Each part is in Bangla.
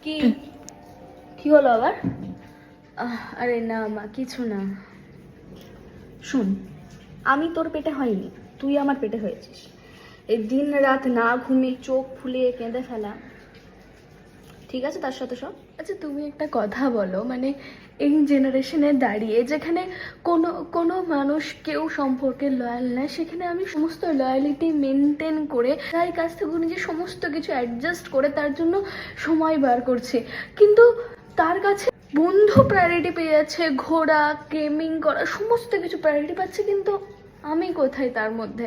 কি কি হলো আবার? আরে না মা, কিছু না। শুন, আমি তোর পেটে হয়নি, তুই আমার পেটে হয়েছিস। এই দিন রাত না ঘুমিয়ে চোখ ফুলিয়ে কেঁদে ফেলা ঠিক আছে, তার সাথে সব। আচ্ছা তুমি একটা কথা বলো, মানে এই জেনারেশনে দাঁড়িয়ে যেখানে কোনো কোনো মানুষ কেউ সম্পর্কে লয়াল না, সেখানে আমি সমস্ত লয়ালিটি মেনটেন করে তার কাছ থেকে নিজে সমস্ত কিছু অ্যাডজাস্ট করে তার জন্য সময় বার করছি, কিন্তু তার কাছে বন্ধু প্রায়োরিটি পেয়ে যাচ্ছে, ঘোরা, গেমিং করা, সমস্ত কিছু প্রায়োরিটি পাচ্ছে, কিন্তু আমি কোথায় তার মধ্যে?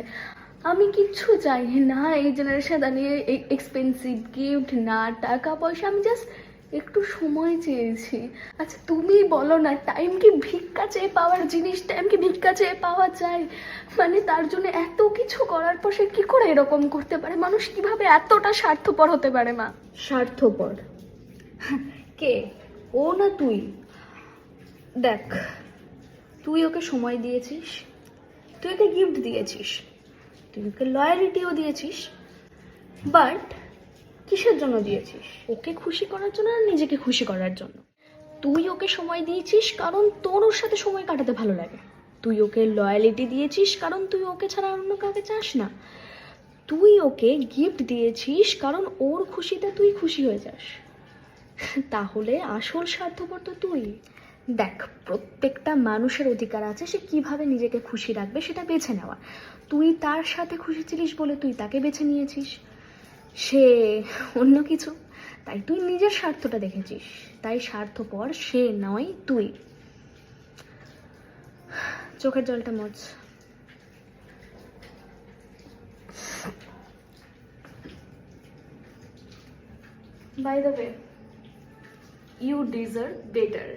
আমি কিচ্ছু চাই না এই জেনারেশনে দাঁড়িয়ে, এক্সপেন্সিভ গিফট না, টাকা পয়সা, আমি জাস্ট একটু সময় চেয়েছি। আচ্ছা তুমি বলো না, টাইম কি ভিক্ষা চেয়ে পাওয়ার জিনিস? টাইম কি ভিক্ষা চেয়ে পাওয়া যায়? মানে তার জন্য এত কিছু করার পর সে কি করে এরকম করতে পারে? মানুষ কিভাবে এতটা স্বার্থপর হতে পারে মা? স্বার্থপর? কে, ও না তুই? দেখ, তুই ওকে সময় দিয়েছিস, তুই ওকে গিফট দিয়েছিস, তুই ওকে লয়ালিটিও দিয়েছিস, বাট কিসের জন্য দিয়েছিস? ওকে খুশি করার জন্য আর নিজেকে খুশি করার জন্য? তুই ওকে সময় দিয়েছিস কারণ তোর ওর সাথে সময় কাটাতে ভালো লাগে, তুই ওকে লয়ালিটি দিয়েছিস কারণ তুই ওকে ছাড়া অন্য কাউকে চাস না, তুই ওকে গিফট দিয়েছিস কারণ ওর খুশিতে তুই খুশি হয়ে যাস। তাহলে আসল স্বার্থপর তো তুই। দেখ, প্রত্যেকটা মানুষের অধিকার আছে সে কিভাবে নিজেকে খুশি রাখবে সেটা বেছে নেওয়া। তুই তার সাথে খুশি ছিলিস বলে তুই তাকে বেছে নিয়েছিস, সে অন্য কিছু, তাই তুই নিজের স্বার্থটা দেখেছিস, তাই স্বার্থপর সে নয় তুই। চোখের জলটা মোছ। By the way, you deserve better.